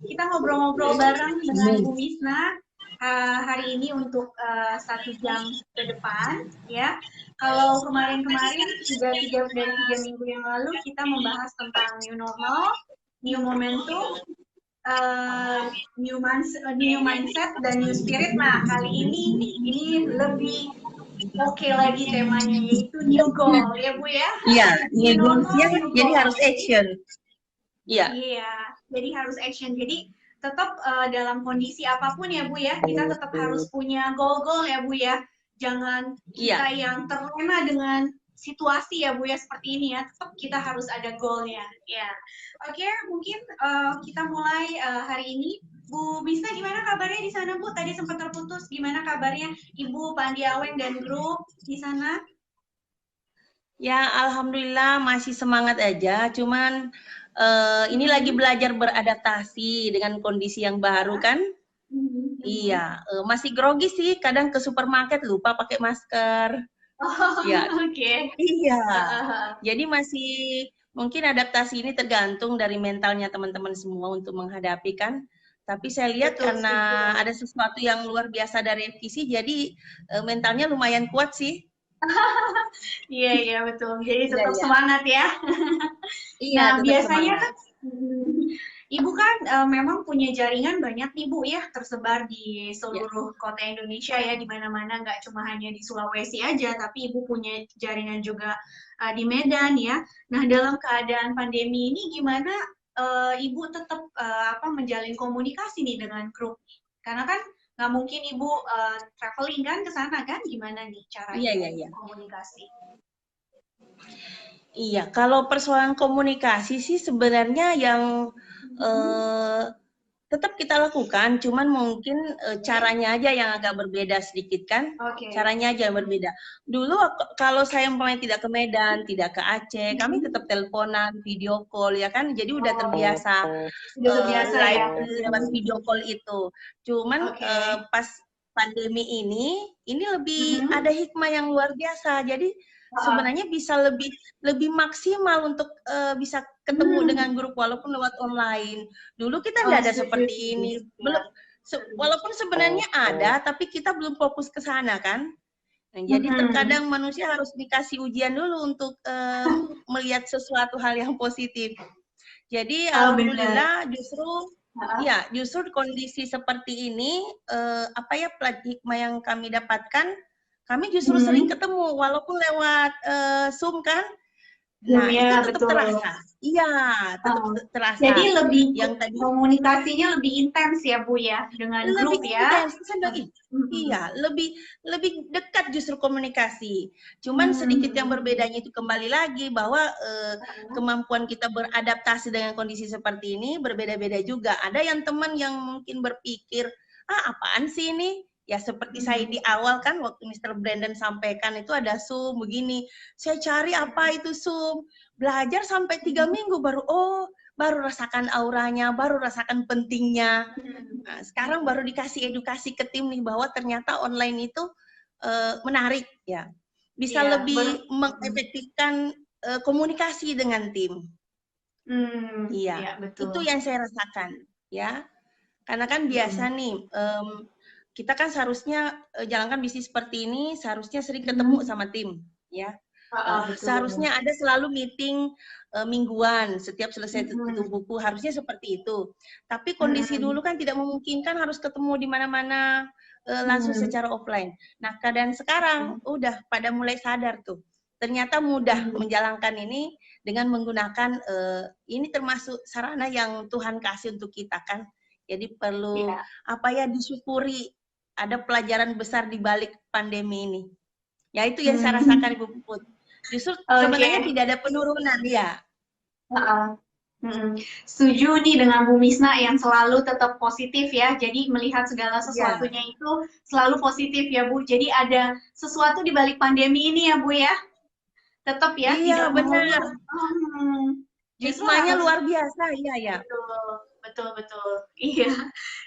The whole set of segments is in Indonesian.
kita ngobrol-ngobrol bareng dengan Bu Misna hari ini untuk 1 jam ke depan, ya. Kalau kemarin-kemarin dari 3 minggu yang lalu kita membahas tentang new normal, new momentum, new mindset dan new spirit. Nah, kali ini lebih oke lagi temanya, yaitu new goal, ya Bu ya. Iya, new New goals-nya normal, new jadi goal. harus action. Iya. Iya, jadi harus action. Jadi tetap dalam kondisi apapun ya Bu ya, kita tetap harus punya goal-goal ya Bu ya. Jangan kita yang terlena dengan situasi ya Bu ya seperti ini ya. Tetap kita harus ada goalnya. Ya, oke, mungkin kita mulai hari ini. Bu Bisa, gimana kabarnya di sana Bu? Tadi sempat terputus. Gimana kabarnya Ibu, Pak Andi Aweng dan grup di sana? Ya, alhamdulillah masih semangat aja. Cuman ini lagi belajar beradaptasi dengan kondisi yang baru kan. Iya, masih grogi sih. Kadang ke supermarket lupa pakai masker. Oh, Ya, oke. iya. Jadi masih mungkin adaptasi ini tergantung dari mentalnya teman-teman semua untuk menghadapi kan. Tapi saya lihat Betul, karena setuju. ada sesuatu yang luar biasa dari revisi, jadi mentalnya lumayan kuat sih. Iya, iya, betul. Jadi Iya, tetap iya. semangat ya. Iya, Nah, tetap biasanya semangat. kan Ibu kan memang punya jaringan banyak nih Bu ya, tersebar di Ya. seluruh kota Indonesia ya, di mana-mana, nggak cuma hanya di Sulawesi aja, tapi Ibu punya jaringan juga di Medan ya. Nah, dalam keadaan pandemi ini gimana Ibu tetap menjalin komunikasi nih dengan grup? Karena kan nggak mungkin Ibu traveling kan ke sana kan, gimana nih cara Iya, Ibu iya, iya. komunikasi? Iya, kalau persoalan komunikasi sih sebenarnya yang eh, tetap kita lakukan, cuman mungkin Oke, caranya aja yang agak berbeda sedikit kan, oke. caranya aja yang berbeda. Dulu kalau saya umpamanya tidak ke Medan, tidak ke Aceh, kami tetap teleponan, video call ya kan, jadi udah Oh, terbiasa sudah terbiasa ya. live lewat video call itu. Cuman Oke. pas pandemi ini lebih Mhm. ada hikmah yang luar biasa. Jadi Heeh. sebenarnya bisa lebih lebih maksimal untuk bisa ketemu dengan Hmm. grup walaupun lewat online. Dulu kita Oh, tidak ada setuju, seperti setuju. ini. Ya. Belum walaupun sebenarnya ada, tapi kita belum fokus ke sana kan. Nah, jadi Mhm. terkadang manusia harus dikasih ujian dulu untuk melihat sesuatu hal yang positif. Jadi Oh, benar. alhamdulillah justru Heeh. ya justru kondisi seperti ini apa ya hikmah yang kami dapatkan, kami justru sering Mhm. ketemu walaupun lewat Zoom kan. Zoom Nah, itu ya, tetap betul. terasa. Iya, tetap Heeh. Jadi terasa. lebih Yang tadi komunikasinya lebih intens ya, Bu ya, dengan lebih grup ya. intens, Mhm. iya, lebih lebih dekat justru komunikasi. Cuman sedikit yang Mhm. berbedanya itu kembali lagi bahwa kemampuan kita beradaptasi dengan kondisi seperti ini berbeda-beda juga. Ada yang teman yang mungkin berpikir, apaan sih ini? Ya seperti saya di Mhm. awal kan waktu Mr. Brandon sampaikan itu ada Zoom begini. Saya cari apa itu Zoom. Belajar sampai 3 minggu baru rasakan auranya, baru rasakan pentingnya. Mhm. Nah, sekarang baru dikasih edukasi ke tim nih bahwa ternyata online itu menarik ya. Bisa Iya, lebih mengefektifkan komunikasi dengan tim. Iya, iya betul. itu yang saya rasakan ya. Karena kan biasa Mhm. nih kita kan seharusnya jalankan bisnis seperti ini seharusnya sering ketemu Mhm. sama tim ya. Heeh, betul. Seharusnya ada selalu meeting mingguan setiap selesai tutup Mhm. buku harusnya seperti itu. Tapi kondisi dulu Mhm. kan tidak memungkinkan harus ketemu di mana-mana langsung Mhm. secara offline. Nah, keadaan sekarang udah pada mulai sadar tuh. Ternyata mudah Mhm. menjalankan ini dengan menggunakan ini termasuk sarana yang Tuhan kasih untuk kita kan. Jadi perlu Iya. apa ya disyukuri ada pelajaran besar di balik pandemi ini. Ya itu yang saya rasakan Ibu Puput. Justru sebenarnya Oke. tidak ada penurunan ya. Heeh. Mhm. Setuju nih dengan Bu Misna yang selalu tetap positif ya. Jadi melihat segala Iya. sesuatunya itu selalu positif ya Bu. Jadi ada sesuatu di balik pandemi ini ya Bu ya. Tetap ya, Iya tidak benar. melulu. Justru Hikmahnya harus luar biasa. Iya ya. betul, betul, betul. Iya.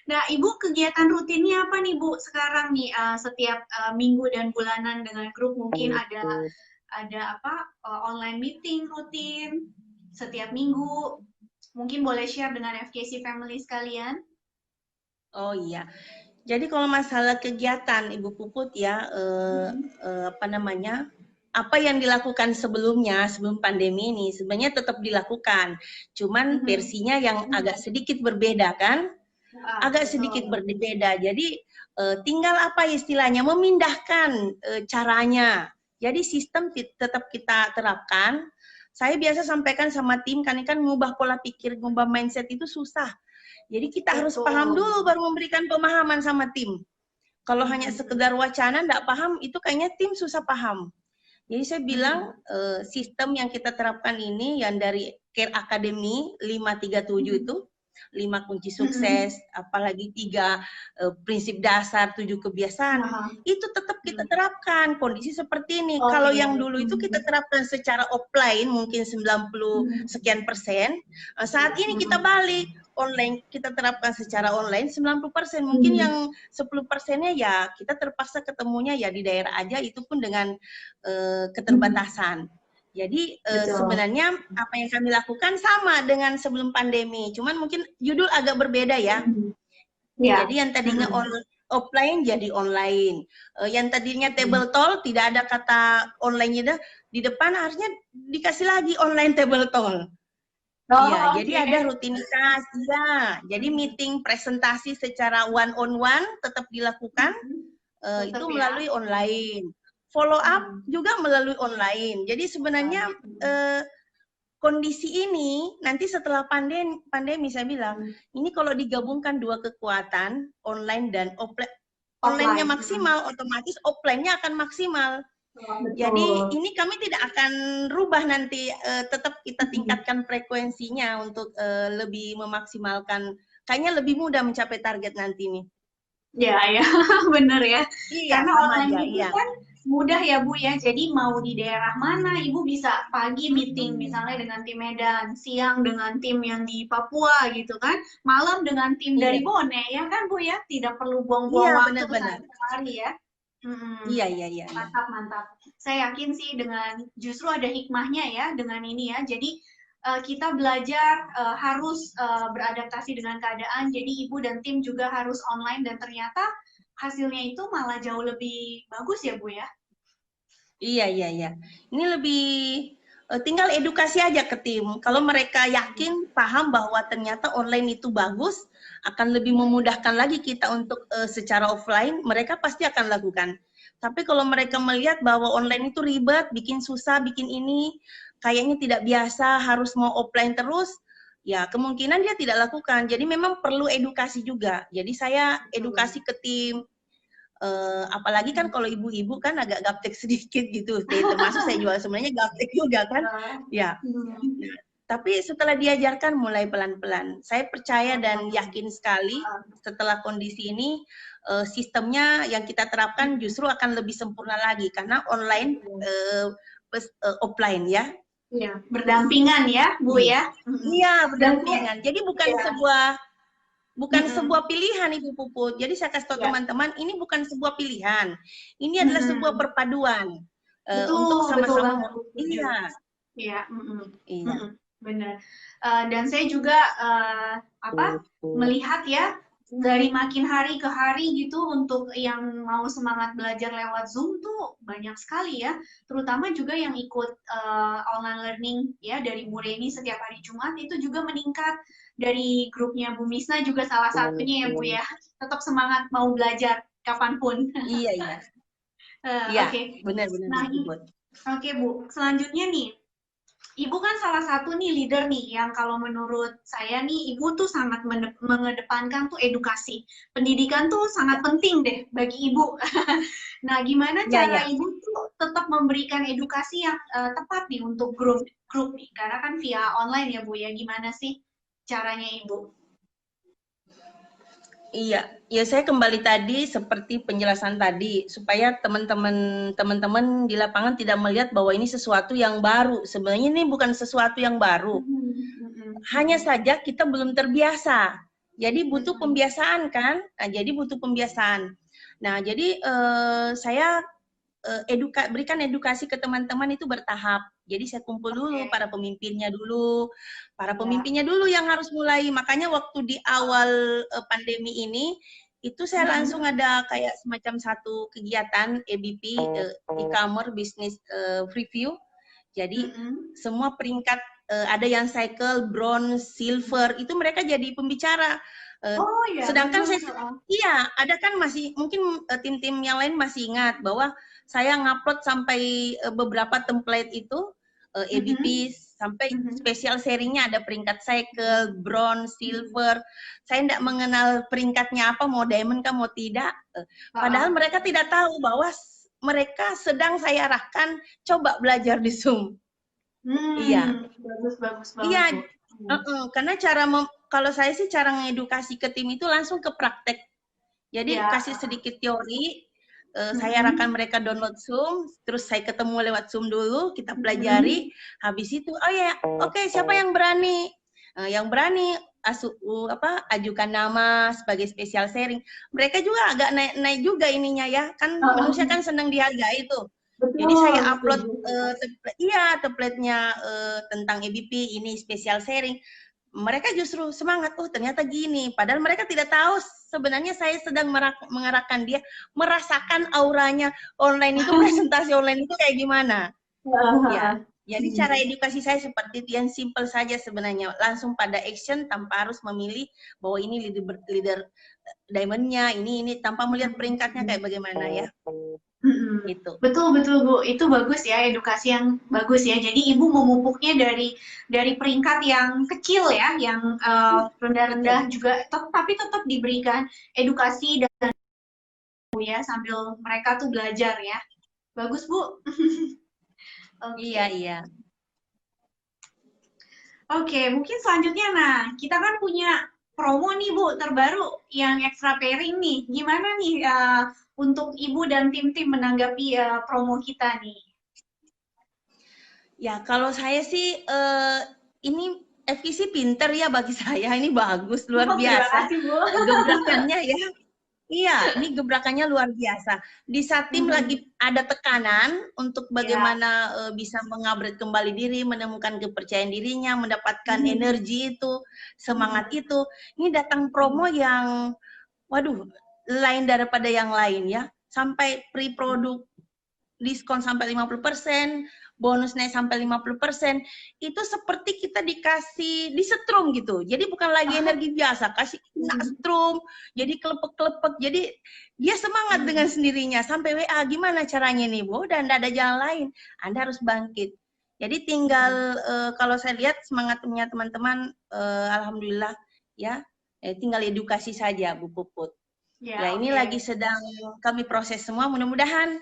Nah, Ibu kegiatan rutinnya apa nih Bu sekarang nih setiap minggu dan bulanan dengan grup mungkin ada apa online meeting rutin setiap minggu. Mungkin boleh share dengan FKC family sekalian. Oh iya. Jadi kalau masalah kegiatan Ibu Puput ya, apa namanya, apa yang dilakukan sebelumnya, sebelum pandemi ini sebenarnya tetap dilakukan. Cuman versinya yang agak sedikit berbeda kan? Agak sedikit berbeda. Jadi tinggal apa istilahnya, memindahkan caranya. Jadi sistem tetap kita terapkan. Saya biasa sampaikan sama tim, kan mengubah pola pikir, mengubah mindset itu susah. Jadi kita harus paham dulu baru memberikan pemahaman sama tim. Kalau hanya sekedar wacana, enggak paham, itu kayaknya tim susah paham. Jadi saya bilang sistem yang kita terapkan ini yang dari Care Academy 537 itu 5 kunci sukses, apalagi 3 prinsip dasar, 7 kebiasaan, itu tetap kita terapkan kondisi seperti ini. Kalau yang dulu itu kita terapkan secara offline mungkin 90 sekian persen, saat ini kita balik online, kita terapkan secara online 90%, mungkin yang 10%-nya ya kita terpaksa ketemunya ya di daerah aja, itu pun dengan keterbatasan. Jadi sebenarnya apa yang kami lakukan sama dengan sebelum pandemi, cuman mungkin judul agak berbeda ya. Jadi yang tadinya offline jadi online, yang tadinya table talk tidak ada kata online-nya, di depan harusnya dikasih lagi online table talk. Iya, jadi ada rutinitas, ya. Jadi meeting presentasi secara one on one tetap dilakukan, itu melalui online. Follow up juga melalui online. Jadi sebenarnya kondisi ini nanti setelah pandemi saya bilang, ini kalau digabungkan dua kekuatan online dan offline, online-nya maksimal, otomatis offline-nya akan maksimal. Jadi ini kami tidak akan rubah nanti, tetap kita tingkatkan frekuensinya untuk lebih memaksimalkan, kayaknya lebih mudah mencapai target nanti nih. Ya, bener ya. Iya, karena online itu kan mudah ya Bu ya. Jadi mau di daerah mana, Ibu bisa pagi meeting misalnya dengan tim Medan, siang dengan tim yang di Papua gitu kan, malam dengan tim dari Bone ya kan Bu ya. Tidak perlu buang-buang waktu sehari ya. Iya. Mantap. Saya yakin sih dengan justru ada hikmahnya ya dengan ini ya. Jadi kita belajar harus beradaptasi dengan keadaan. Jadi ibu dan tim juga harus online dan ternyata hasilnya itu malah jauh lebih bagus ya Bu ya. Iya. Ini lebih tinggal edukasi aja ke tim. Kalau mereka yakin, paham bahwa ternyata online itu bagus, akan lebih memudahkan lagi kita untuk secara offline, mereka pasti akan lakukan. Tapi kalau mereka melihat bahwa online itu ribet, bikin susah, bikin ini, kayaknya tidak biasa, harus mau offline terus, ya kemungkinan dia tidak lakukan. Jadi memang perlu edukasi juga. Jadi saya edukasi ke tim, apalagi kan kalau ibu-ibu kan agak gaptek sedikit gitu, termasuk saya juga sebenarnya gaptek juga kan, ya. Tapi setelah diajarkan mulai pelan-pelan, saya percaya dan yakin sekali setelah kondisi ini sistemnya yang kita terapkan justru akan lebih sempurna lagi karena online plus offline ya. Iya, berdampingan ya Bu ya. Iya, berdampingan. Jadi bukan sebuah pilihan Ibu Puput. Jadi saya kasih tahu teman-teman, ini bukan sebuah pilihan. Ini adalah sebuah perpaduan untuk sama-sama. Iya. Benar. Dan saya juga melihat ya dari makin hari ke hari gitu untuk yang mau semangat belajar lewat Zoom tuh banyak sekali ya. Terutama juga yang ikut online learning ya dari Bu Reni setiap hari Jumat itu juga meningkat. Dari grupnya Bu Misna juga salah satunya ya Bu ya. Tetap semangat mau belajar kapanpun. Iya. Oke. Benar. Nah, oke Bu, selanjutnya nih. Ibu kan salah satu nih leader nih yang kalau menurut saya nih Ibu tuh sangat mengedepankan tuh edukasi. Pendidikan tuh sangat penting deh bagi Ibu. Nah, gimana cara Ibu tuh tetap memberikan edukasi yang tepat nih untuk grup nih? Karena kan via online ya Bu ya. Gimana sih caranya Ibu? Iya, ya saya kembali tadi seperti penjelasan tadi supaya teman-teman di lapangan tidak melihat bahwa ini sesuatu yang baru. Sebenarnya ini bukan sesuatu yang baru. Hanya saja kita belum terbiasa. Jadi butuh pembiasaan kan? Nah, jadi butuh pembiasaan. Nah, jadi saya berikan edukasi ke teman-teman itu bertahap. Jadi saya kumpul dulu para pemimpinnya dulu yang harus mulai. Makanya waktu di awal pandemi ini itu saya langsung ada kayak semacam satu kegiatan EBP, e-commerce business review. Jadi semua peringkat ada yang cycle, bronze, silver, itu mereka jadi pembicara. Sedangkan saya, ada kan masih mungkin tim-tim yang lain masih ingat bahwa saya ngupload sampai beberapa template itu EBP sampai special sharingnya ada peringkat cycle, bronze, silver. Saya tidak mengenal peringkatnya apa, mau diamond kah mau tidak. Padahal mereka tidak tahu bahwa mereka sedang saya arahkan coba belajar di Zoom. Iya. Bagus. Iya. Karena kalau saya sih cara ngedukasi ke tim itu langsung ke praktek. Jadi kasih sedikit teori, saya arahkan mereka download Zoom, terus saya ketemu lewat Zoom dulu, kita pelajari, habis itu, oke, siapa yang berani? Yang berani ajukan nama sebagai special sharing. Mereka juga agak naik juga ininya ya, kan manusia kan senang dihargai itu. Jadi saya upload template-nya tentang EBP ini special sharing. Mereka justru semangat, ternyata gini. Padahal mereka tidak tahu sebenarnya saya sedang mengarahkan dia merasakan auranya online itu, presentasi online itu kayak gimana. Ya, jadi cara edukasi saya seperti itu, yang simple saja sebenarnya. Langsung pada action tanpa harus memilih bahwa ini leader diamond-nya, ini tanpa melihat peringkatnya kayak bagaimana ya. Gitu. Betul Bu, itu bagus ya, edukasi yang bagus ya. Jadi Ibu memupuknya dari peringkat yang kecil ya, yang rendah-rendah juga, tapi tetap diberikan edukasi dan ya sambil mereka tuh belajar ya. Bagus Bu. Iya. Oke, mungkin selanjutnya kita kan punya promo nih Bu terbaru yang extra pairing nih. Gimana nih untuk Ibu dan tim-tim menanggapi promo kita nih? Ya, kalau saya sih ini FVC pinter ya bagi saya, ini bagus, luar biasa. Gebrakannya ya. Iya, ini gebrakannya luar biasa. Di saat tim lagi ada tekanan untuk bagaimana bisa mengupgrade kembali diri, menemukan kepercayaan dirinya, mendapatkan energi itu, semangat itu. Ini datang promo yang, waduh, lain daripada yang lain ya. Sampai pre-produk diskon sampai 50%, bonus naik sampai 50%, itu seperti kita dikasih disetrum gitu. Jadi bukan lagi energi biasa, kasih setrum, jadi kelepek-kelepek. Jadi dia semangat dengan sendirinya. Sampai WA, gimana caranya nih Bu? Dan tidak ada jalan lain. Anda harus bangkit. Jadi tinggal kalau saya lihat semangatnya teman-teman, alhamdulillah ya, tinggal edukasi saja Bu Puput. Ya ini lagi sedang kami proses semua, mudah-mudahan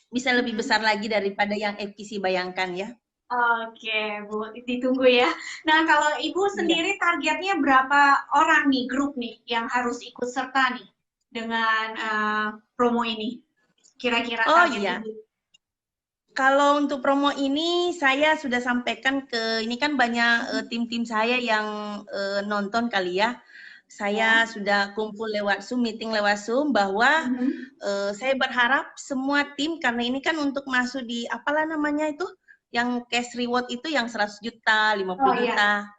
bisa lebih besar lagi daripada yang FKC bayangkan ya. Oke, Bu, ditunggu ya. Nah, kalau Ibu sendiri targetnya berapa orang nih, grup nih, yang harus ikut serta nih dengan promo ini? Kira-kira target Ibu? Kalau untuk promo ini, saya sudah sampaikan ini kan banyak tim-tim saya yang nonton kali ya. Saya sudah kumpul lewat Zoom, meeting lewat Zoom, bahwa saya berharap semua tim, karena ini kan untuk masuk di, apalah namanya itu, yang cash reward itu yang 100 juta, 50 juta.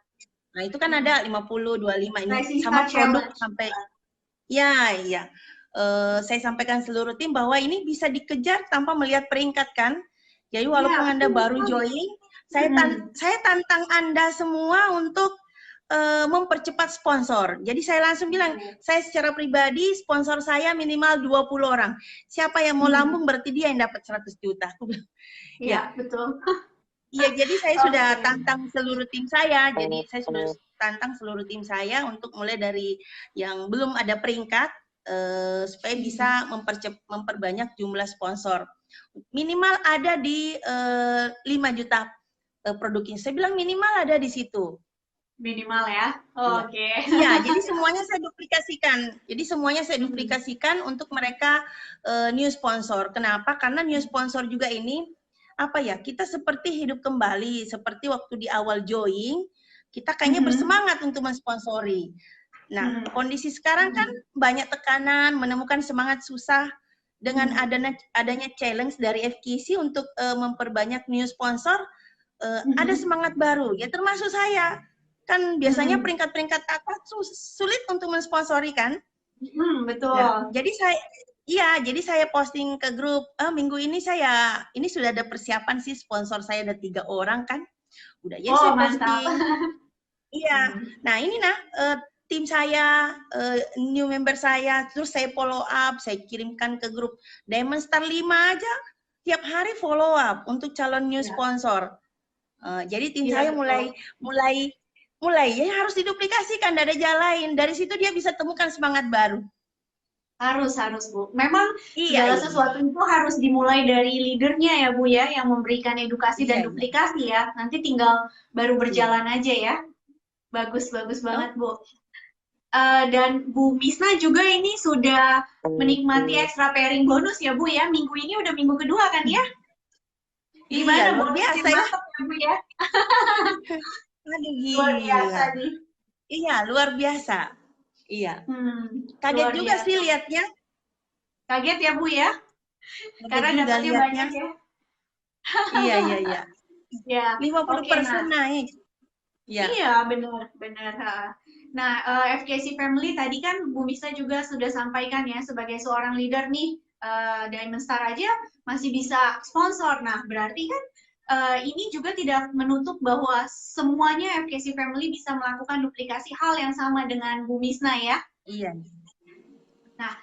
Nah itu kan ada 50, 25, ini sama produk sampai, ya. Saya sampaikan seluruh tim bahwa ini bisa dikejar tanpa melihat peringkat kan. Jadi walaupun Anda baru join, saya tantang Anda semua untuk mempercepat sponsor. Jadi saya langsung bilang, saya secara pribadi sponsor saya minimal 20 orang. Siapa yang mau lambung berarti dia yang dapat 100 juta. Iya, betul. Iya, jadi saya sudah tantang seluruh tim saya. Jadi saya sudah tantang seluruh tim saya untuk mulai dari yang belum ada peringkat supaya bisa memperbanyak jumlah sponsor. Minimal ada di 5 juta produknya. Saya bilang minimal ada di situ. Minimal ya. Oke. Iya, jadi semuanya saya duplikasikan. Jadi semuanya saya duplikasikan untuk mereka new sponsor. Kenapa? Karena new sponsor juga ini apa ya? Kita seperti hidup kembali, seperti waktu di awal join, kita kayaknya bersemangat untuk mensponsori. Nah, kondisi sekarang kan banyak tekanan, menemukan semangat susah. dengan adanya challenge dari FKC untuk memperbanyak new sponsor, ada semangat baru. Ya termasuk saya. Kan biasanya peringkat-peringkat atas sulit untuk mensponsori kan? Betul. Nah, jadi saya posting ke grup, minggu ini ini sudah ada persiapan sih, sponsor saya ada 3 orang kan. Udah ya saya posting. Iya. Nah, ini tim saya, new member saya, terus saya follow up, saya kirimkan ke grup Diamond Star 5 aja, tiap hari follow up untuk calon new sponsor. Jadi tim saya mulai ya harus diduplikasikan, ada jalan lain. Dari situ dia bisa temukan semangat baru. Harus Bu. Memang segala sesuatu itu harus dimulai dari leadernya ya Bu ya, yang memberikan edukasi dan duplikasi ya. Nanti tinggal baru berjalan aja ya. Bagus banget Bu. Dan Bu Misna juga ini sudah menikmati extra pairing bonus ya Bu ya. Minggu ini udah minggu kedua kan ya? Gimana luar biasa ya Bu ya? Luar biasa nih. Iya, luar biasa. Iya. Kaget juga sih lihatnya. Kaget ya Bu ya? Karena dapatnya banyak ya. Iya. Ya. 50% naik. Ya. Iya, benar. Nah, FKC Family tadi kan Bu Misna juga sudah sampaikan ya, sebagai seorang leader nih, Diamond Star aja masih bisa sponsor. Nah, berarti kan ini juga tidak menutup bahwa semuanya FKC Family bisa melakukan duplikasi hal yang sama dengan Bu Misna ya. Iya. Nah,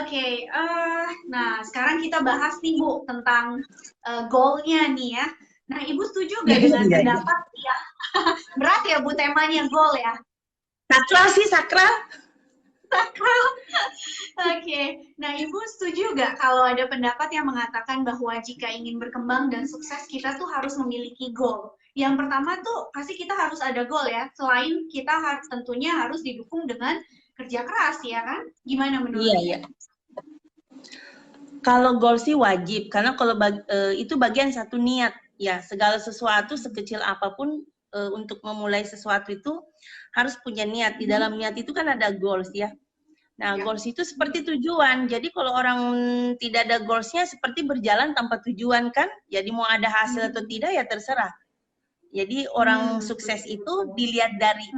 oke. Nah, sekarang kita bahas nih Bu tentang goal-nya nih ya. Nah, Ibu setuju nggak dengan pendapat ya? Berat ya Bu temanya goal ya? Sakral sih, sakral. Oke. Nah, Ibu setuju nggak kalau ada pendapat yang mengatakan bahwa jika ingin berkembang dan sukses, kita tuh harus memiliki goal. Yang pertama tuh pasti kita harus ada goal ya. Selain kita tentunya harus didukung dengan kerja keras ya kan? Gimana menurut Iya. Kalau goal sih wajib, karena kalau itu bagian satu niat. Ya, segala sesuatu sekecil apapun untuk memulai sesuatu itu harus punya niat. Di dalam niat itu kan ada goals ya. Nah, goals itu seperti tujuan. Jadi kalau orang tidak ada goalsnya seperti berjalan tanpa tujuan kan. Jadi mau ada hasil atau tidak ya terserah. Jadi orang sukses itu dilihat dari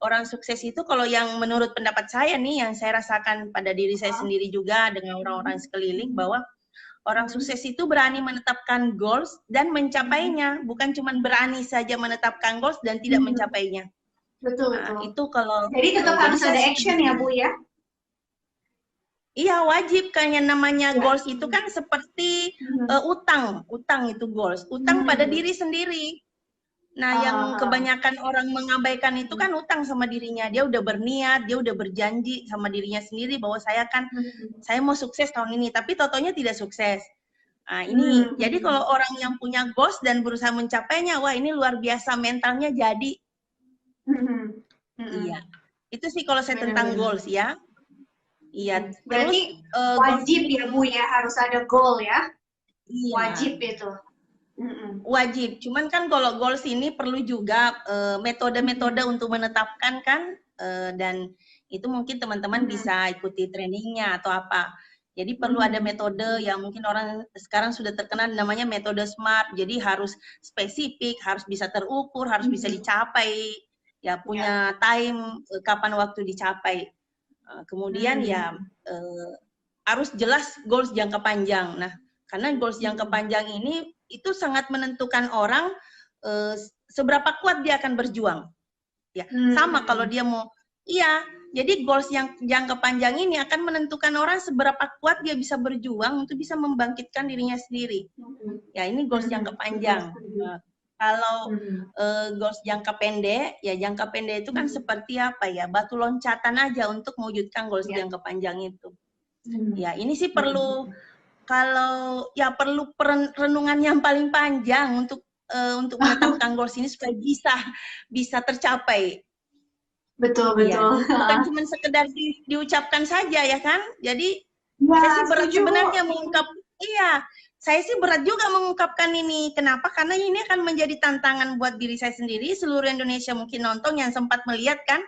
orang sukses itu kalau yang menurut pendapat saya nih, yang saya rasakan pada diri saya sendiri juga dengan orang-orang sekeliling, bahwa orang sukses itu berani menetapkan goals dan mencapainya, bukan cuma berani saja menetapkan goals dan tidak mencapainya. Betul. Itu kalau jadi tetap harus ada action ya Bu ya? Iya, wajib. Kayaknya namanya goals itu kan seperti utang itu goals. Utang pada diri sendiri. Nah, yang kebanyakan orang mengabaikan itu kan utang sama dirinya. Dia udah berniat, dia udah berjanji sama dirinya sendiri bahwa saya mau sukses tahun ini, tapi totonya tidak sukses. Nah, ini jadi kalau orang yang punya goals dan berusaha mencapainya, wah ini luar biasa, mentalnya jadi. Iya. Itu sih kalau saya tentang goals ya. Iya. Berarti wajib ya Bu ya, harus ada goal ya. Iya. Wajib itu. Wajib, cuman kan kalau goals ini perlu juga metode-metode untuk menetapkan kan, dan itu mungkin teman-teman bisa ikuti trainingnya atau apa. Jadi perlu ada metode yang mungkin orang sekarang sudah terkenal namanya metode SMART. Jadi harus spesifik, harus bisa terukur, harus bisa dicapai, ya punya time kapan waktu dicapai. Kemudian ya harus jelas goals jangka panjang. Nah, karena goals jangka panjang ini itu sangat menentukan orang seberapa kuat dia akan berjuang. Ya, sama kalau dia mau jadi goals yang jangka panjang ini akan menentukan orang seberapa kuat dia bisa berjuang untuk bisa membangkitkan dirinya sendiri. Ya, ini goals jangka panjang. Kalau goals jangka pendek, ya jangka pendek itu kan seperti apa ya, batu loncatan aja untuk mewujudkan goals jangka panjang itu. Ya, ini sih perlu perlu renungan yang paling panjang untuk menetapkan goals ini supaya bisa tercapai. Betul. Bukan cuma sekedar diucapkan saja ya kan. Jadi saya sih berat sebenarnya saya sih berat juga mengungkapkan ini. Kenapa? Karena ini akan menjadi tantangan buat diri saya sendiri, seluruh Indonesia mungkin nonton yang sempat melihat kan.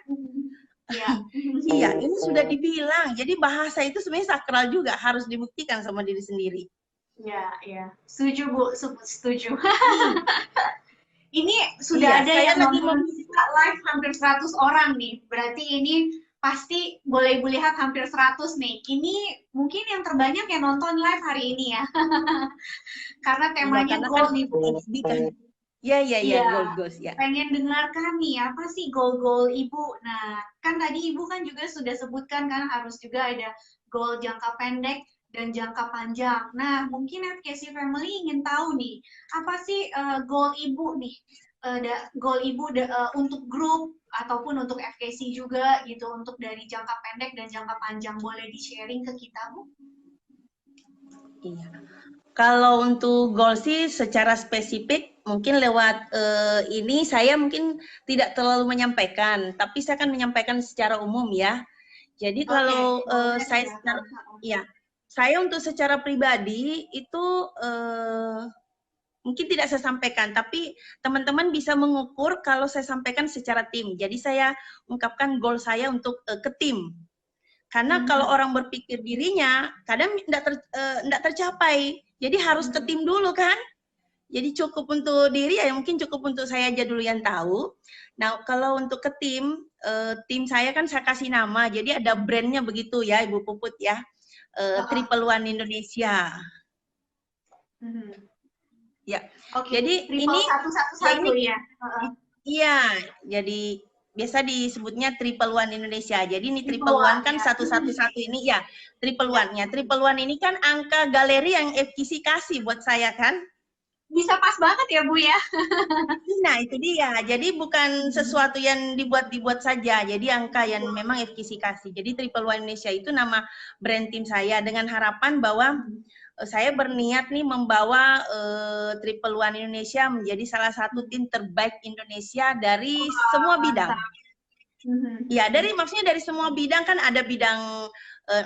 Ya. Iya, ini sudah dibilang. Jadi bahasa itu sebenarnya sakral juga, harus dibuktikan sama diri sendiri. Ya, ya. Setuju, Bu. Setuju. Ini Iya, sudah ada saya yang lagi nonton kita live hampir 100 orang nih. Berarti ini pasti boleh ibu lihat hampir 100 nih. Ini mungkin yang terbanyak yang nonton live hari ini ya. Karena iya, temanya karena kan goal nih, Bu. Iya, iya, iya, Iya, gold goals ya. pengen dengarkan nih, apa sih goal-goal Ibu? Nah, kan tadi Ibu kan juga sudah sebutkan kan harus juga ada goal jangka pendek dan jangka panjang. Nah, mungkin FKC Family ingin tahu nih, apa sih goal Ibu nih? Goal Ibu untuk grup ataupun untuk FKC juga gitu, untuk dari jangka pendek dan jangka panjang. Boleh di-sharing ke kita, Bu? Iya. Kalau untuk goal sih secara spesifik mungkin lewat ini saya mungkin tidak terlalu menyampaikan, tapi saya akan menyampaikan secara umum ya. Jadi kalau saya secara, ya, saya untuk secara pribadi itu mungkin tidak saya sampaikan, tapi teman-teman bisa mengukur kalau saya sampaikan secara tim. Jadi saya ungkapkan goal saya untuk ke tim. Karena kalau orang berpikir dirinya, kadang tidak tercapai. Jadi harus ke tim dulu kan. Jadi cukup untuk diri ya mungkin cukup untuk saya aja dulu yang tahu. Nah kalau untuk ke tim saya kan saya kasih nama. Jadi ada brandnya begitu ya Ibu Puput ya. Triple One Indonesia. Ya. Jadi ini ya. Iya, jadi biasa disebutnya Triple One Indonesia. Jadi ini Triple One kan satu-satu ini ya, Triple One-nya. Triple One ini kan angka galeri yang FKC kasih buat saya kan. Bisa pas banget ya Bu ya. Nah itu dia, jadi bukan sesuatu yang dibuat-dibuat saja, jadi angka yang memang FKC kasih. Jadi Triple One Indonesia itu nama brand tim saya dengan harapan bahwa saya berniat nih membawa Triple One Indonesia menjadi salah satu tim terbaik Indonesia dari semua bidang. Ya, maksudnya dari semua bidang kan ada bidang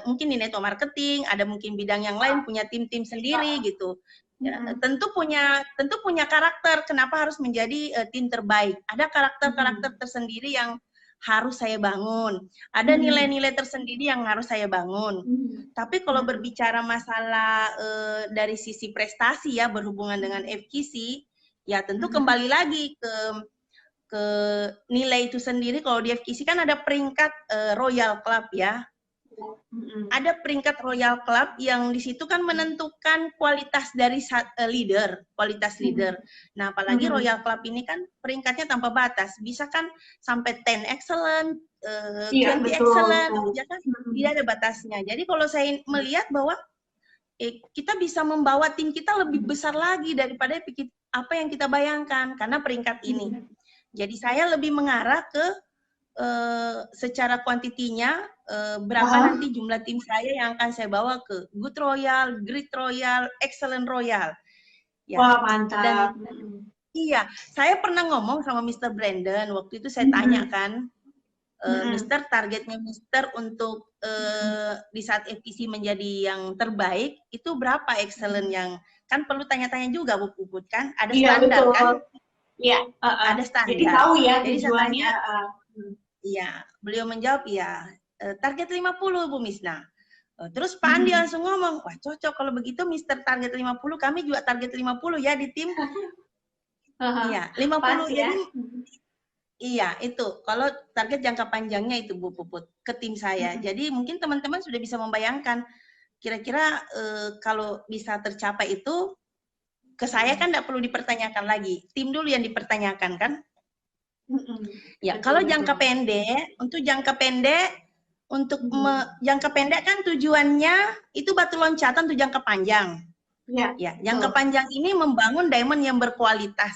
mungkin di network marketing, ada mungkin bidang yang lain punya tim-tim sendiri gitu. Ya, tentu punya karakter kenapa harus menjadi tim terbaik. Ada karakter-karakter tersendiri yang harus saya bangun. Ada nilai-nilai tersendiri yang harus saya bangun. Tapi kalau berbicara masalah dari sisi prestasi ya berhubungan dengan FKC, ya tentu kembali lagi ke nilai itu sendiri. Kalau di FKC kan ada peringkat Royal Club ya. Ada peringkat Royal Club yang di situ kan menentukan kualitas dari kualitas leader. Nah, apalagi Royal Club ini kan peringkatnya tanpa batas, bisa kan sampai 10 excellent, 20 excellent, ya kan tidak ada batasnya. Jadi kalau saya melihat bahwa kita bisa membawa tim kita lebih besar lagi daripada apa yang kita bayangkan karena peringkat ini. Jadi saya lebih mengarah ke secara kuantitinya berapa nanti jumlah tim saya yang akan saya bawa ke Good Royal, Great Royal, Excellent Royal. Ya. Wah, mantap. Iya, saya pernah ngomong sama Mr. Brandon, waktu itu saya tanya kan, Mr. targetnya Mr. untuk di saat FKC menjadi yang terbaik, itu berapa Excellent yang, kan perlu tanya-tanya juga Bu Puput kan, ada standar kan? Iya, ada standar. Jadi tahu ya tujuannya. Iya, beliau menjawab ya target 50 Bu Misna. Terus Pak Andi langsung ngomong, wah cocok kalau begitu Mister target 50, kami juga target 50 ya di tim. Iya, 50 ya. Iya, itu kalau target jangka panjangnya itu Bu Puput ke tim saya. Jadi mungkin teman-teman sudah bisa membayangkan kira-kira kalau bisa tercapai itu ke saya kan tidak perlu dipertanyakan lagi, tim dulu yang dipertanyakan kan. Ya, kalau jangka pendek, untuk jangka pendek, jangka pendek kan tujuannya itu batu loncatan untuk jangka panjang. Ya, jangka panjang ini membangun diamond yang berkualitas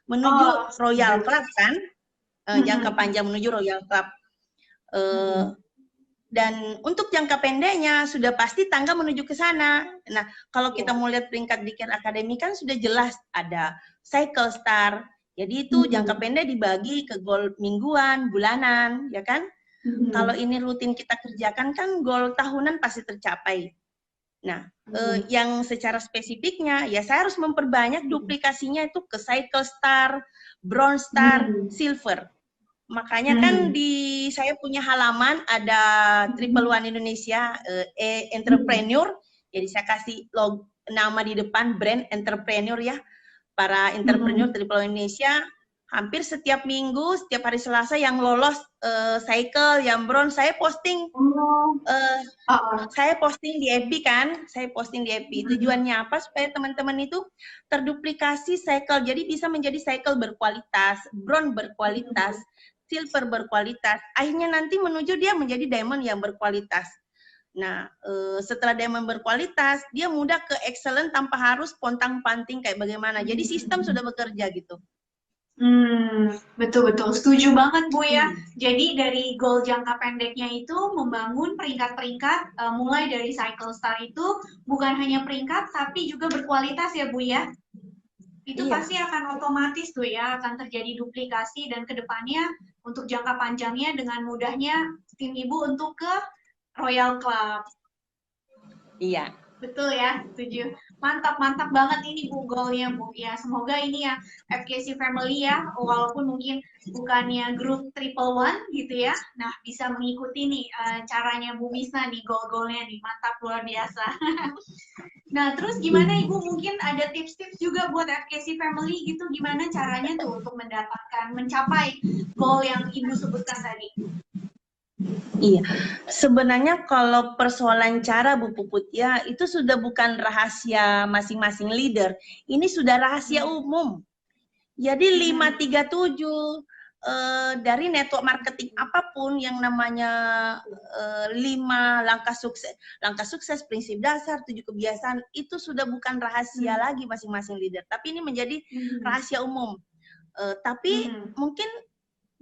menuju Royal Club kan, jangka panjang menuju Royal Club. Dan untuk jangka pendeknya sudah pasti tangga menuju ke sana. Nah, kalau kita mau lihat peringkat di Kern Academy kan sudah jelas ada Cycle Star. Jadi itu jangka pendek dibagi ke goal mingguan, bulanan, ya kan? Kalau ini rutin kita kerjakan kan goal tahunan pasti tercapai. Nah, yang secara spesifiknya ya saya harus memperbanyak duplikasinya itu ke Cycle Star, Bronze Star, Silver. Makanya kan di saya punya halaman ada Triple One Indonesia entrepreneur. Jadi saya kasih nama di depan brand entrepreneur ya. Para entrepreneur Triple One Indonesia hampir setiap minggu, setiap hari Selasa yang lolos cycle, yang bronze saya posting. Saya posting di FB kan, saya posting di FB. Tujuannya apa? Supaya teman-teman itu terduplikasi cycle. Jadi bisa menjadi cycle berkualitas, bronze berkualitas, silver berkualitas. Akhirnya nanti menuju dia menjadi diamond yang berkualitas. Nah, setelah diamond berkualitas, dia mudah ke excellent tanpa harus pontang-panting kayak bagaimana. Jadi sistem sudah bekerja gitu. Betul-betul. Setuju banget, Bu ya. Jadi dari goal jangka pendeknya itu membangun peringkat-peringkat, mulai dari cycle star itu bukan hanya peringkat, tapi juga berkualitas ya, Bu ya. Itu pasti akan otomatis tuh ya, akan terjadi duplikasi dan kedepannya untuk jangka panjangnya dengan mudahnya tim Ibu untuk ke Royal Club. Iya. Betul ya, setuju. Mantap banget ini Bu goalnya Bu. Ya semoga ini ya FKC Family ya, walaupun mungkin bukannya grup Triple One gitu ya, nah bisa mengikuti nih caranya Bu Misna nih, goal-goalnya nih, mantap luar biasa. Nah terus gimana Ibu, mungkin ada tips-tips juga buat FKC Family gitu, gimana caranya tuh untuk mencapai goal yang Ibu sebutkan tadi? Iya, sebenarnya kalau persoalan cara Bu Puput ya, itu sudah bukan rahasia masing-masing leader, ini sudah rahasia umum. Jadi 537 dari network marketing apapun yang namanya 5 langkah sukses, prinsip dasar, 7 kebiasaan, itu sudah bukan rahasia lagi masing-masing leader, tapi ini menjadi rahasia umum. Tapi mungkin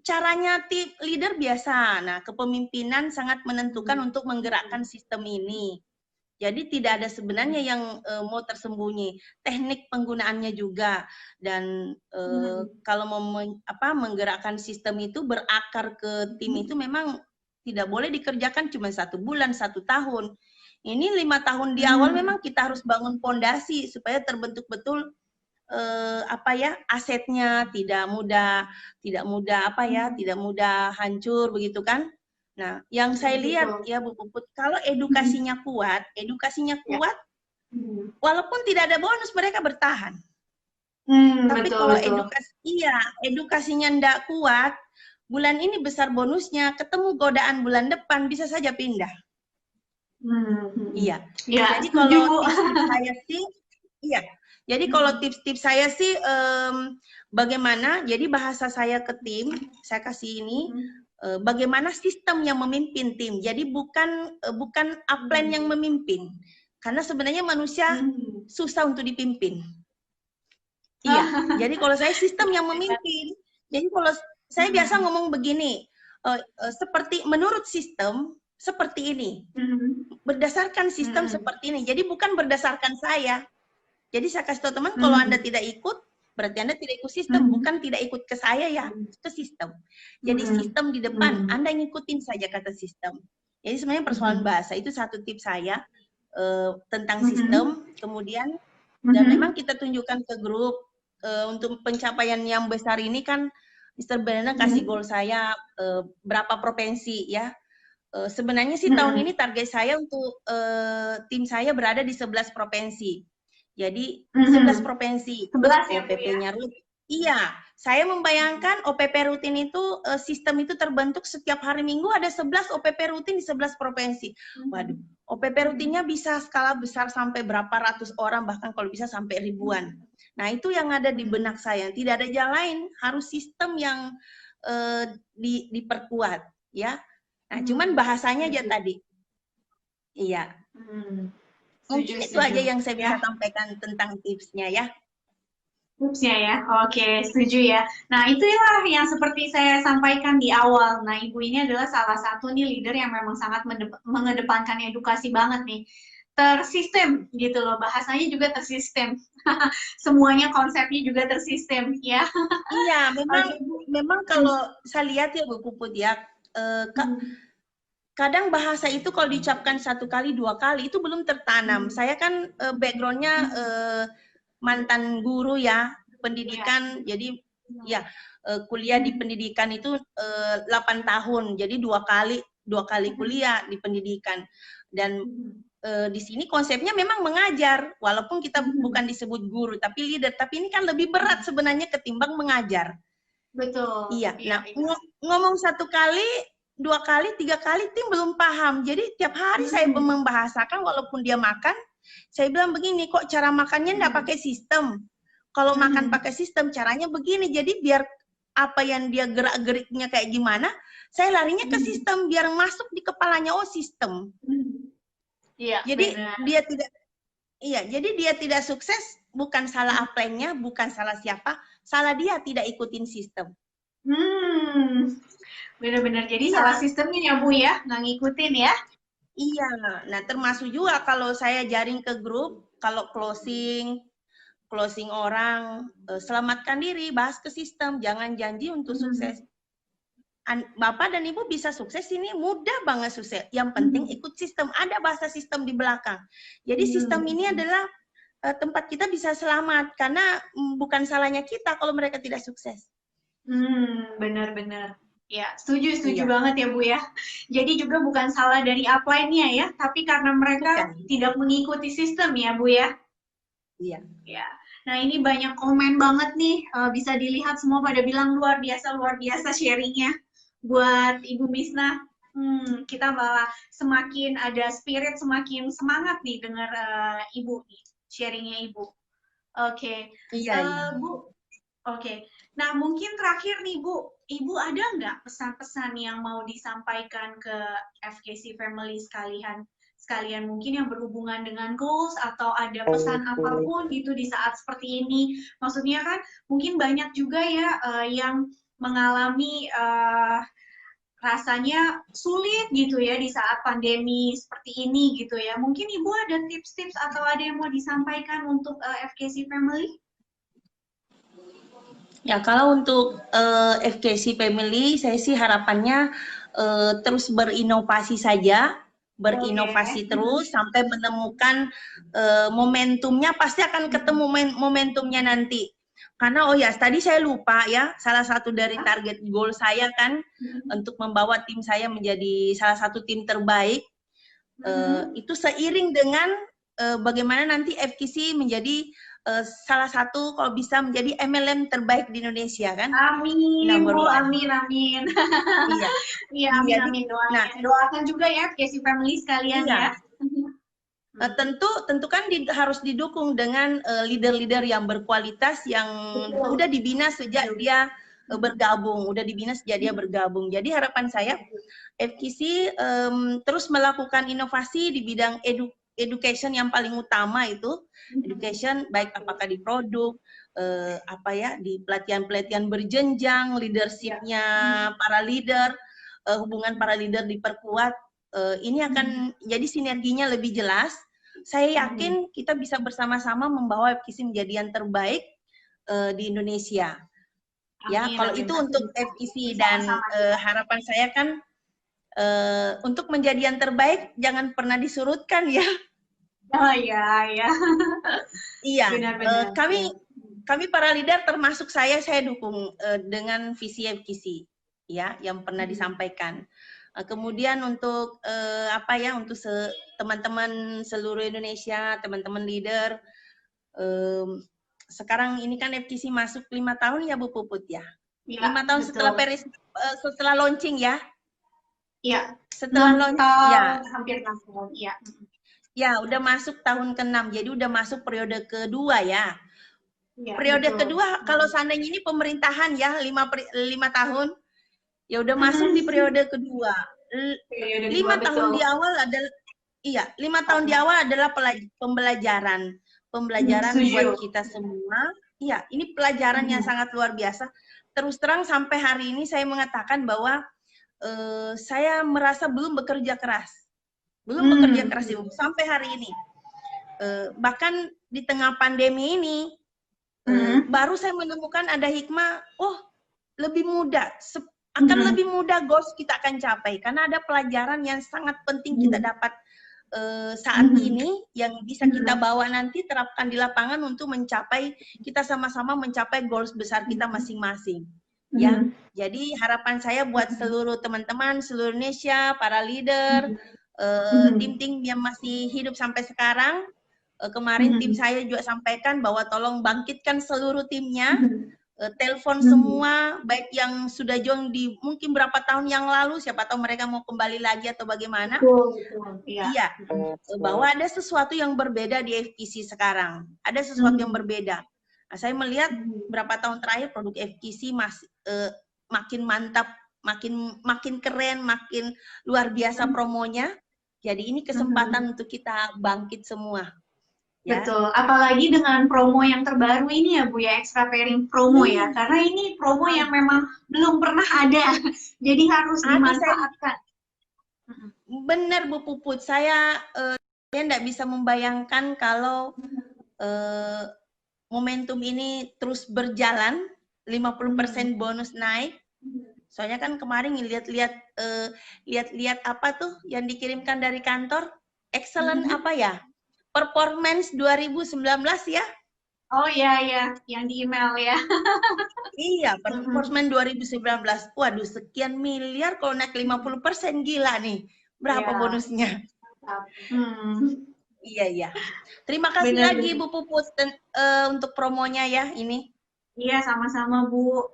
caranya tim leader biasa. Nah, kepemimpinan sangat menentukan untuk menggerakkan sistem ini. Jadi tidak ada sebenarnya yang mau tersembunyi. Teknik penggunaannya juga. Dan kalau mau menggerakkan sistem itu berakar ke tim itu memang tidak boleh dikerjakan cuma 1 bulan, 1 tahun. Ini 5 tahun di awal memang kita harus bangun fondasi supaya terbentuk betul asetnya tidak mudah hancur begitu kan. Nah, yang saya lihat ya Bu Puput, kalau edukasinya kuat, walaupun tidak ada bonus mereka bertahan. Tapi kalau edukasinya tidak kuat, bulan ini besar bonusnya, ketemu godaan bulan depan bisa saja pindah. Iya. Jadi kalau saya sih, Jadi kalau tips-tips saya sih bagaimana, jadi bahasa saya ke tim, saya kasih ini, bagaimana sistem yang memimpin tim. Jadi bukan upline yang memimpin. Karena sebenarnya manusia susah untuk dipimpin. Iya, jadi kalau saya sistem yang memimpin. Jadi kalau saya biasa ngomong begini, seperti menurut sistem, seperti ini. Berdasarkan sistem seperti ini. Jadi bukan berdasarkan saya. Jadi saya kasih tahu teman, kalau Anda tidak ikut, berarti Anda tidak ikut sistem, bukan tidak ikut ke saya ya, ke sistem. Jadi sistem di depan, Anda ngikutin saja kata sistem. Jadi sebenarnya persoalan bahasa, itu satu tips saya tentang sistem. Kemudian, dan memang kita tunjukkan ke grup, untuk pencapaian yang besar ini kan, Mr. Brenda kasih goal saya berapa provinsi ya. Sebenarnya sih tahun ini target saya untuk tim saya berada di 11 provinsi. Jadi 11 provinsi, OPP-nya rutin. Iya, saya membayangkan OPP rutin itu, sistem itu terbentuk setiap hari Minggu ada 11 OPP rutin di 11 provinsi. Waduh, OPP rutinnya bisa skala besar sampai berapa ratus orang, bahkan kalau bisa sampai ribuan. Nah, itu yang ada di benak saya. Tidak ada jalan lain, harus sistem yang diperkuat, ya. Nah, cuman bahasanya aja tadi. Iya. Mungkin itu aja yang saya bisa sampaikan tentang tipsnya ya. Tipsnya ya, oke, setuju ya. Nah, itulah yang seperti saya sampaikan di awal. Nah, Ibu ini adalah salah satu nih leader yang memang sangat mengedepankan edukasi banget nih. Tersistem gitu loh, bahasanya juga tersistem. Semuanya konsepnya juga tersistem ya. Iya, memang kalau saya lihat ya Bu Puput ya, kadang bahasa itu kalau diucapkan 1 kali, 2 kali itu belum tertanam. Saya kan backgroundnya mantan guru ya, pendidikan, jadi Ya, kuliah di pendidikan itu 8 tahun, jadi dua kali kuliah di pendidikan. Dan di sini konsepnya memang mengajar, walaupun kita bukan disebut guru, tapi leader. Tapi ini kan lebih berat sebenarnya ketimbang mengajar. Betul. Iya, nah ngomong 1 kali, 2 kali, 3 kali tim belum paham. Jadi tiap hari saya membahasakan walaupun dia makan, saya bilang begini, kok cara makannya nggak pakai sistem. Kalau makan pakai sistem caranya begini, jadi biar apa yang dia gerak-geriknya kayak gimana, saya larinya ke sistem biar masuk di kepalanya, oh sistem. Iya, jadi jadi dia tidak sukses bukan salah apply-nya, bukan salah siapa, salah dia tidak ikutin sistem. Benar-benar. Jadi salah sistemnya ya Bu ya, nggak ngikutin ya? Iya, nah termasuk juga kalau saya jaring ke grup, kalau closing orang, selamatkan diri, bahas ke sistem, jangan janji untuk sukses. Bapak dan Ibu bisa sukses ini mudah banget sukses. Yang penting ikut sistem, ada bahasa sistem di belakang. Jadi sistem ini adalah tempat kita bisa selamat, karena bukan salahnya kita kalau mereka tidak sukses. Benar-benar. Ya, setuju banget ya Bu ya. Jadi juga bukan salah dari upline-nya ya, tapi karena mereka tidak mengikuti sistem ya Bu ya. Iya. Ya. Nah ini banyak komen banget nih, bisa dilihat semua pada bilang luar biasa sharingnya buat Ibu Misna. Kita malah semakin ada spirit, semakin semangat nih dengar Ibu nih, sharingnya Ibu. Oke. Iya. Bu. Oke. Nah, mungkin terakhir nih Bu, Ibu ada nggak pesan-pesan yang mau disampaikan ke FKC Family sekalian mungkin yang berhubungan dengan goals atau ada pesan apapun gitu di saat seperti ini? Maksudnya kan mungkin banyak juga ya yang mengalami rasanya sulit gitu ya di saat pandemi seperti ini gitu ya. Mungkin Ibu ada tips-tips atau ada yang mau disampaikan untuk FKC Family? Ya, kalau untuk FKC Family, saya sih harapannya terus berinovasi saja, terus sampai menemukan momentumnya, pasti akan ketemu momentumnya nanti. Karena tadi saya lupa ya, salah satu dari target goal saya kan untuk membawa tim saya menjadi salah satu tim terbaik. Itu seiring dengan bagaimana nanti FKC menjadi salah satu kalau bisa menjadi MLM terbaik di Indonesia kan? Amin, Bu, amin. Iya, amin. Doakan juga ya FKC Family sekalian ya. Tentu kan harus didukung dengan leader-leader yang berkualitas yang udah dibina sejak dia bergabung. Jadi harapan saya FKC terus melakukan inovasi di bidang education yang paling utama itu education, baik apakah di produk, di pelatihan-pelatihan berjenjang, leadership-nya para leader, hubungan para leader diperkuat. Ini akan jadi sinerginya lebih jelas. Saya yakin kita bisa bersama-sama membawa FKC menjadi yang terbaik di Indonesia. Ya, kalau itu untuk FKC dan harapan saya kan untuk menjadi yang terbaik jangan pernah disurutkan ya. Oh ya. Iya. Kami para leader termasuk saya dukung dengan visi FKC ya yang pernah disampaikan. Kemudian untuk untuk teman-teman seluruh Indonesia, teman-teman leader, sekarang ini kan FKC masuk 5 tahun ya Bu Puput ya. 5 tahun setelah launching ya. Iya. Setelah launching ya. Hampir 6 tahun, iya. Ya, udah masuk tahun ke-6, jadi udah masuk periode kedua ya. Periode kedua, kalau seandainya ini pemerintahan ya, 5 tahun, ya udah masuk di periode kedua. 5 tahun di awal adalah 5 tahun di awal adalah pembelajaran buat kita semua. Iya, ini pelajaran yang sangat luar biasa. Terus terang sampai hari ini saya mengatakan bahwa saya merasa belum bekerja keras. Sampai hari ini. Bahkan di tengah pandemi ini, baru saya menemukan ada hikmah, lebih mudah, lebih mudah goals kita akan capai, karena ada pelajaran yang sangat penting kita dapat saat ini yang bisa kita bawa nanti terapkan di lapangan untuk mencapai, kita sama-sama mencapai goals besar kita masing-masing. Ya, jadi harapan saya buat seluruh teman-teman seluruh Indonesia, para leader, tim-tim yang masih hidup sampai sekarang. Kemarin tim saya juga sampaikan bahwa tolong bangkitkan seluruh timnya. Telepon semua, baik yang sudah join di mungkin berapa tahun yang lalu, siapa tahu mereka mau kembali lagi atau bagaimana. Iya, bahwa ada sesuatu yang berbeda di FKC sekarang. Ada sesuatu yang berbeda. Nah, saya melihat berapa tahun terakhir produk FKC makin mantap, makin keren, makin luar biasa promonya. Jadi ini kesempatan untuk kita bangkit semua. Ya. Betul, apalagi dengan promo yang terbaru ini ya Bu ya, extra pairing promo ya, karena ini promo yang memang belum pernah ada, jadi harus dimanfaatkan. Benar Bu Puput, saya tidak bisa membayangkan kalau momentum ini terus berjalan, 50% bonus naik. Soalnya kan kemarin lihat-lihat apa tuh yang dikirimkan dari kantor, excellent apa ya? Performance 2019 ya? Oh iya, yang di email ya. Iya, performance 2019. Waduh, sekian miliar kalau naik 50%, gila nih. Berapa bonusnya? Iya. Terima kasih lagi Bu Puput untuk promonya ya ini. Iya, sama-sama Bu.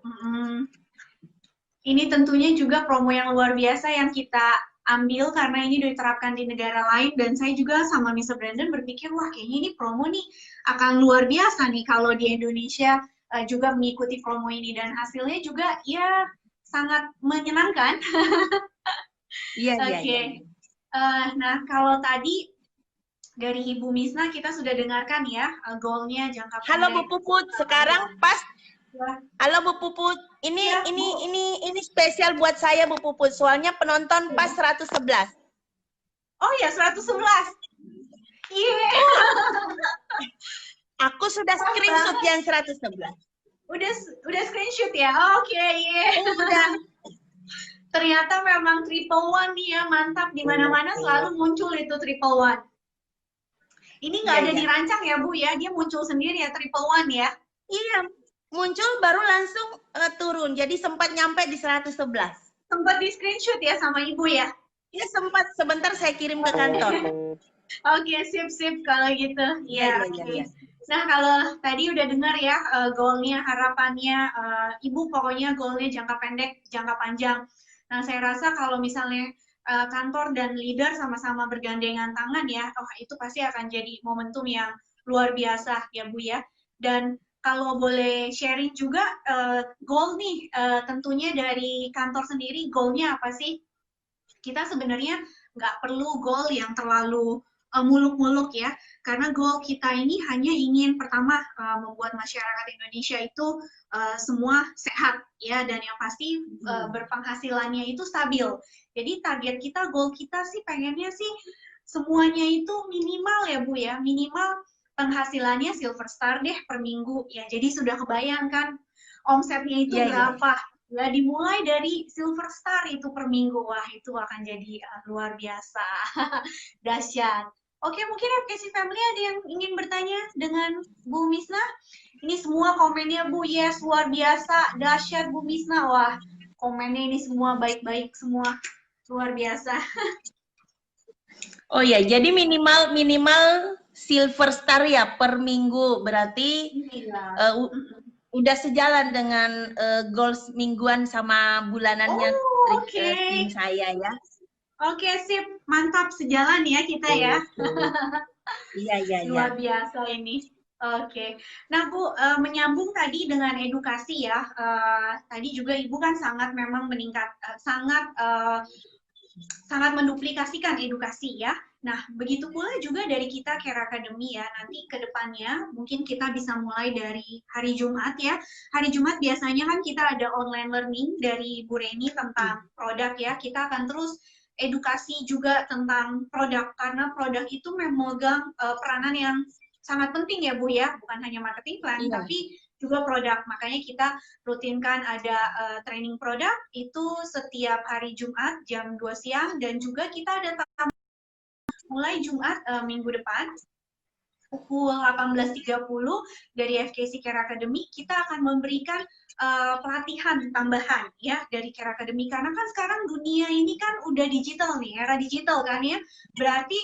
Ini tentunya juga promo yang luar biasa yang kita ambil karena ini diterapkan di negara lain, dan saya juga sama Mr. Brandon berpikir, wah kayaknya ini promo nih akan luar biasa nih kalau di Indonesia juga mengikuti promo ini, dan hasilnya juga ya sangat menyenangkan. Iya. Nah, kalau tadi dari Ibu Misna kita sudah dengarkan ya goalnya jangka pendek. Halo Bu Puput, sekarang pas. Halo Bu Puput, ini spesial buat saya Bu Puput, soalnya penonton pas 111. Oh ya, 111. Iya. Aku sudah screenshot yang 111. Udah screenshot ya? Oke, iya. Udah. Ternyata memang 111 nih ya, mantap, di mana-mana selalu muncul itu 111. Ini nggak ada dirancang ya Bu ya, dia muncul sendiri ya 111 ya? Iya. Muncul baru langsung turun, jadi sempat nyampe di 111. Sempat di screenshot ya sama Ibu ya? Iya sempat, sebentar saya kirim ke kantor. Oke, sip kalau gitu. Iya. Nah, kalau tadi udah dengar ya goalnya, harapannya, Ibu pokoknya goalnya jangka pendek, jangka panjang. Nah, saya rasa kalau misalnya kantor dan leader sama-sama bergandengan tangan ya, itu pasti akan jadi momentum yang luar biasa ya Bu ya. Dan kalau boleh sharing juga goal nih, tentunya dari kantor sendiri goalnya apa sih? Kita sebenarnya nggak perlu goal yang terlalu muluk-muluk ya, karena goal kita ini hanya ingin pertama membuat masyarakat Indonesia itu semua sehat ya, dan yang pasti berpenghasilannya itu stabil. Jadi target kita, goal kita sih pengennya sih semuanya itu minimal ya Bu ya, minimal penghasilannya Silver Star deh per minggu ya, jadi sudah kebayangkan omsetnya itu berapa ya, dimulai dari Silver Star itu per minggu, wah itu akan jadi luar biasa. Dahsyat. Oke, mungkin FKC Family ada yang ingin bertanya dengan Bu Misna? Ini semua komennya Bu, yes, luar biasa, dahsyat Bu Misna, wah komennya ini semua baik-baik semua, luar biasa. Oh ya, jadi minimal Silver Star ya per minggu, berarti udah sejalan dengan goals mingguan sama bulanannya tim saya ya. Oke, sip, mantap, sejalan ya kita ya. Iya. Luar biasa ini. Oke, nah Bu, menyambung tadi dengan edukasi ya, tadi juga Ibu kan sangat memang meningkat, sangat menduplikasikan edukasi ya. Nah, begitu pula juga dari kita Care Academy ya, nanti ke depannya mungkin kita bisa mulai dari hari Jumat ya. Hari Jumat biasanya kan kita ada online learning dari Bu Reni tentang produk ya, kita akan terus edukasi juga tentang produk, karena produk itu memegang peranan yang sangat penting ya Bu ya, bukan hanya marketing plan, tapi juga produk. Makanya kita rutinkan ada training produk itu setiap hari Jumat jam 2 siang, dan juga kita ada mulai Jumat minggu depan pukul 18.30 dari FKC Care Academy kita akan memberikan pelatihan tambahan ya dari Care Academy, karena kan sekarang dunia ini kan udah digital nih, era digital kan ya, berarti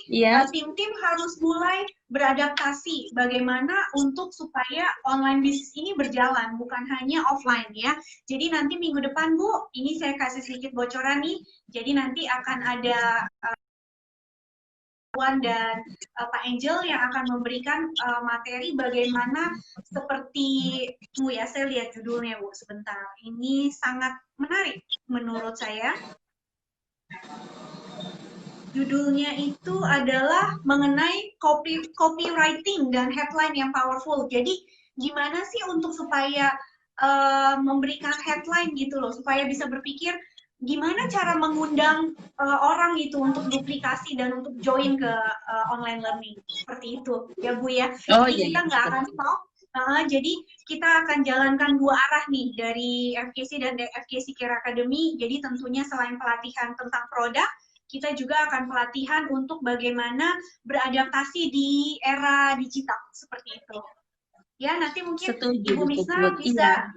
tim-tim harus mulai beradaptasi bagaimana untuk supaya online bisnis ini berjalan, bukan hanya offline ya. Jadi nanti minggu depan Bu, ini saya kasih sedikit bocoran nih, jadi nanti akan ada dan Pak Angel yang akan memberikan materi bagaimana seperti Bu ya, saya lihat judulnya Bu sebentar. Ini sangat menarik menurut saya. Judulnya itu adalah mengenai copywriting dan headline yang powerful. Jadi gimana sih untuk supaya memberikan headline gitu loh, supaya bisa berpikir gimana cara mengundang orang itu untuk duplikasi dan untuk join ke online learning, seperti itu ya Bu ya. Jadi kita nggak akan stop. Jadi kita akan jalankan dua arah nih dari FKC dan FKC Care Academy. Jadi tentunya selain pelatihan tentang produk, kita juga akan pelatihan untuk bagaimana beradaptasi di era digital seperti itu. Ya, nanti mungkin Ibu Misna bisa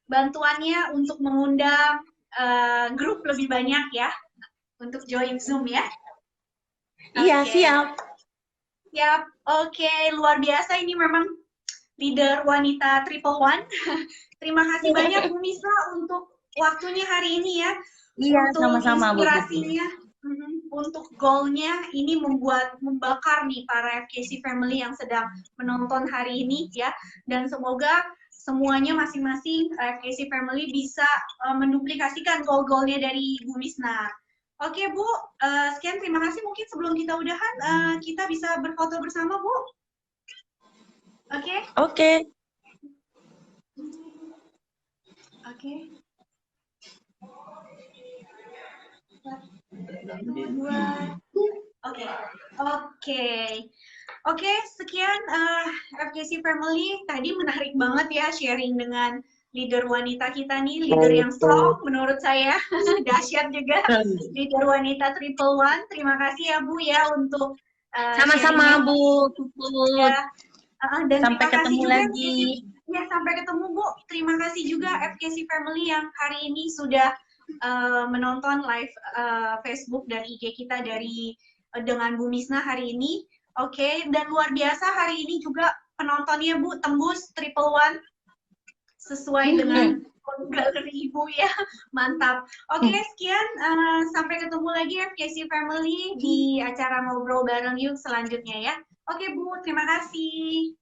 bantuannya untuk mengundang grup lebih banyak ya untuk join Zoom ya. Iya, siap. Siap. Oke, luar biasa ini memang leader wanita 111. Terima kasih banyak Bu Misna untuk waktunya hari ini ya. Iya, untuk sama-sama Bu. Inspirasinya, untuk goalnya ini membakar nih para FKC family yang sedang menonton hari ini ya. Dan semoga semuanya masing-masing FKC family bisa menduplikasikan goal-goalnya dari Bu Misna. Oke Bu, sekian terima kasih. Mungkin sebelum kita udahan, kita bisa berfoto bersama Bu. Oke? Oke. Oke. Oke, sekian FKC Family. Tadi menarik banget ya sharing dengan leader wanita kita nih, leader yang strong menurut saya. Dahsyat juga, leader wanita 111. Terima kasih ya Bu ya untuk sama-sama Bu. Ya. Dan sampai ketemu juga, lagi. Ya, sampai ketemu Bu. Terima kasih juga FKC Family yang hari ini sudah menonton live Facebook dan IG kita dengan Bu Misna hari ini. Oke, dan luar biasa hari ini juga penontonnya Bu tembus 111 sesuai dengan galeri Ibu ya. Mantap. Oke, sekian sampai ketemu lagi FKC Family di acara ngobrol bareng yuk selanjutnya ya. Oke Bu, terima kasih.